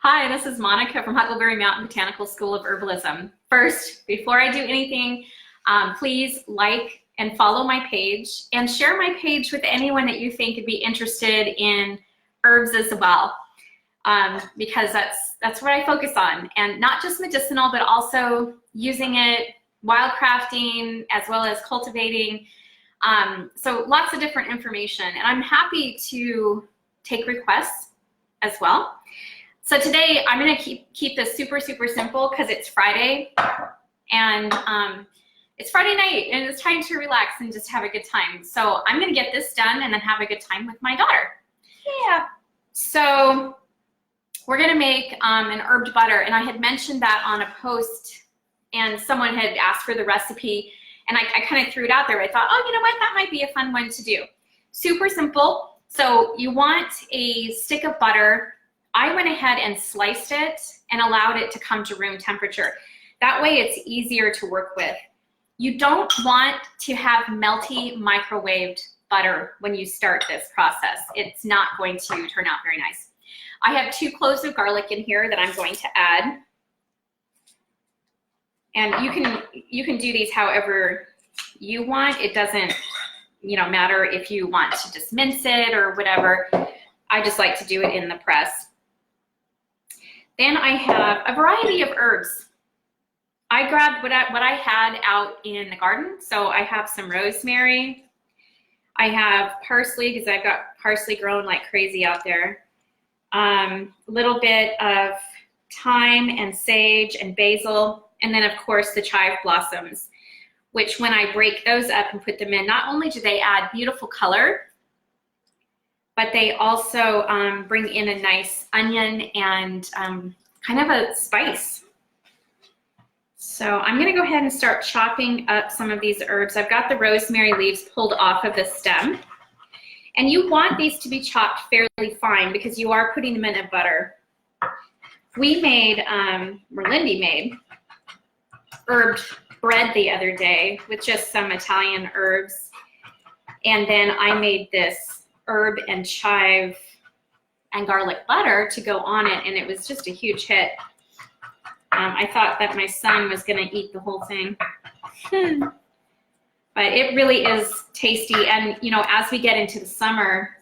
Hi, this is Monica from Huckleberry Mountain Botanical School of Herbalism. First, before I do anything, please like and follow my page and share my page with anyone that you think would be interested in herbs as well, because that's what I focus on, and not just medicinal, but also using it, wildcrafting, as well as cultivating. So lots of different information, and I'm happy to take requests as well. So today I'm going to keep this super simple because it's Friday, and it's Friday night and it's time to relax and just have a good time. So I'm going to get this done and then have a good time with my daughter. Yeah. So we're going to make an herbed butter, and I had mentioned that on a post, and someone had asked for the recipe, and I kind of threw it out there. I thought, oh, you know what, that might be a fun one to do. Super simple. So you want a stick of butter. I went ahead and sliced it and allowed it to come to room temperature. That way it's easier to work with. You don't want to have melty microwaved butter when you start this process. It's not going to turn out very nice. I have 2 cloves of garlic in here that I'm going to add. And you can do these however you want. It doesn't, matter if you want to just mince it or whatever. I just like to do it in the press. Then I have a variety of herbs. I grabbed what I had out in the garden. So I have some rosemary. I have parsley, because I've got parsley growing like crazy out there. A little bit of thyme and sage and basil. And then of course the chive blossoms, which when I break those up and put them in, not only do they add beautiful color, but they also bring in a nice onion and kind of a spice. So I'm gonna go ahead and start chopping up some of these herbs. I've got the rosemary leaves pulled off of the stem. And you want these to be chopped fairly fine because you are putting them in a butter. We made, or Lindy made, herbed bread the other day with just some Italian herbs. And then I made this herb and chive and garlic butter to go on it, and it was just a huge hit. I thought that my son was gonna eat the whole thing. But it really is tasty, and as we get into the summer,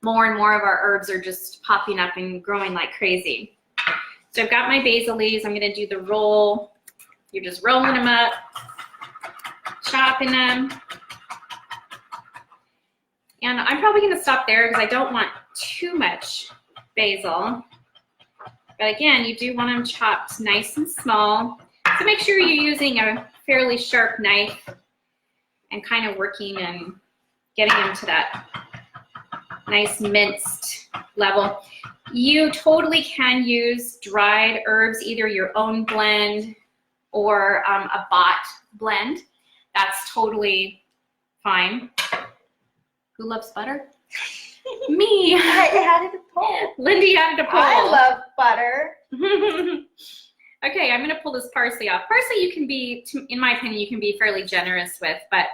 more and more of our herbs are just popping up and growing like crazy. So I've got my basil leaves. I'm gonna do the roll. You're just rolling them up, chopping them. And I'm probably gonna stop there because I don't want too much basil. But again, you do want them chopped nice and small. So make sure you're using a fairly sharp knife and kind of working and getting them to that nice minced level. You totally can use dried herbs, either your own blend or a bought blend. That's totally fine. Who loves butter? Me. I added a poll. Lindy added a poll. I love butter. Okay, I'm gonna pull this parsley off. Parsley you can be, in my opinion, you can be fairly generous with, but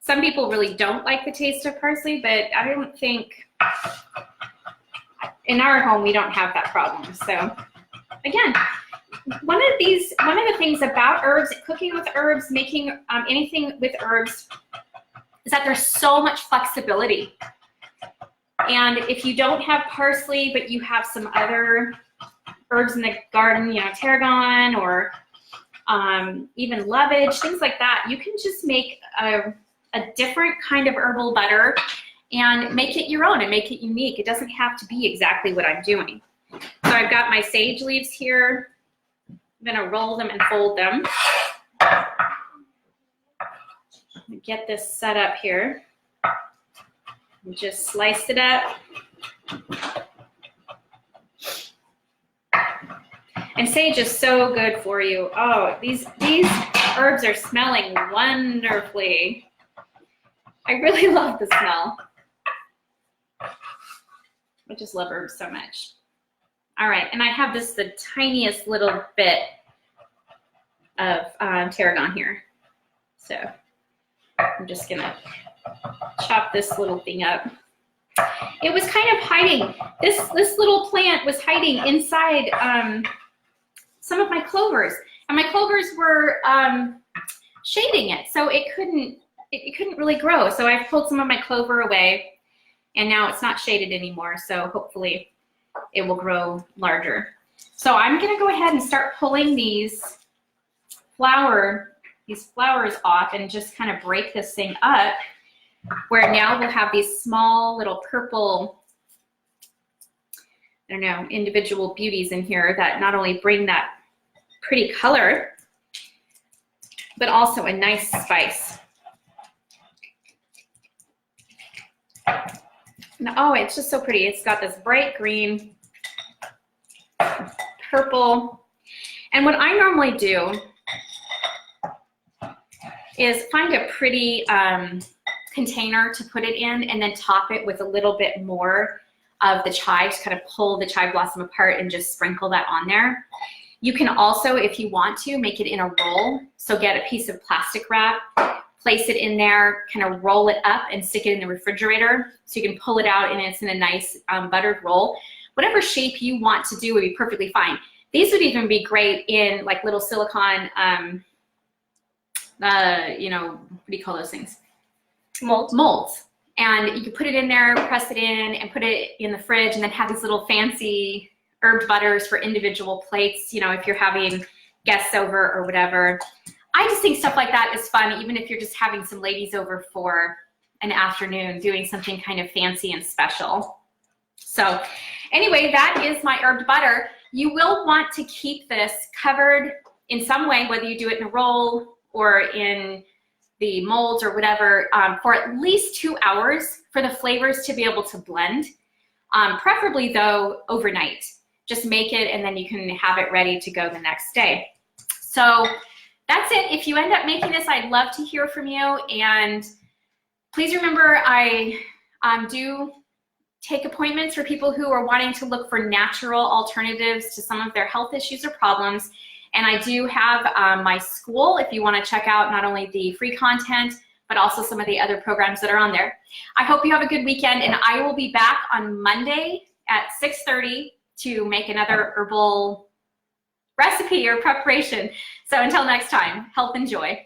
some people really don't like the taste of parsley, but I don't think, in our home, we don't have that problem. So again, one of the things about herbs, cooking with herbs, making anything with herbs, is that there's so much flexibility. And if you don't have parsley, but you have some other herbs in the garden, tarragon or even lovage, things like that, you can just make a different kind of herbal butter and make it your own and make it unique. It doesn't have to be exactly what I'm doing. So I've got my sage leaves here. I'm gonna roll them and fold them. Get this set up here. And just slice it up. And sage is so good for you. Oh, these herbs are smelling wonderfully. I really love the smell. I just love herbs so much. All right, and I have the tiniest little bit of tarragon here. So I'm just gonna chop this little thing up. It was kind of hiding. This little plant was hiding inside some of my clovers, and my clovers were shading it, so it couldn't really grow. So I've pulled some of my clover away, and now it's not shaded anymore. So hopefully it will grow larger. So I'm gonna go ahead and start pulling these flowers off and just kind of break this thing up, where now we'll have these small little purple, I don't know, individual beauties in here that not only bring that pretty color, but also a nice spice. And, oh, it's just so pretty. It's got this bright green, purple. And what I normally do is find a pretty container to put it in and then top it with a little bit more of the chive, to kind of pull the chive blossom apart and just sprinkle that on there. You can also, if you want to, make it in a roll. So get a piece of plastic wrap, place it in there, kind of roll it up and stick it in the refrigerator so you can pull it out and it's in a nice buttered roll. Whatever shape you want to do would be perfectly fine. These would even be great in like little silicone, you know, what do you call those things? Molds. And you can put it in there, press it in, and put it in the fridge, and then have these little fancy herbed butters for individual plates, you know, if you're having guests over or whatever. I just think stuff like that is fun, even if you're just having some ladies over for an afternoon, doing something kind of fancy and special. So anyway, that is my herbed butter. You will want to keep this covered in some way, whether you do it in a roll or in the molds or whatever, for at least 2 hours for the flavors to be able to blend. Preferably though, overnight. Just make it and then you can have it ready to go the next day. So that's it. If you end up making this, I'd love to hear from you. And please remember, I do take appointments for people who are wanting to look for natural alternatives to some of their health issues or problems. And I do have my school, if you want to check out not only the free content, but also some of the other programs that are on there. I hope you have a good weekend, and I will be back on Monday at 6:30 to make another herbal recipe or preparation. So until next time, health and joy.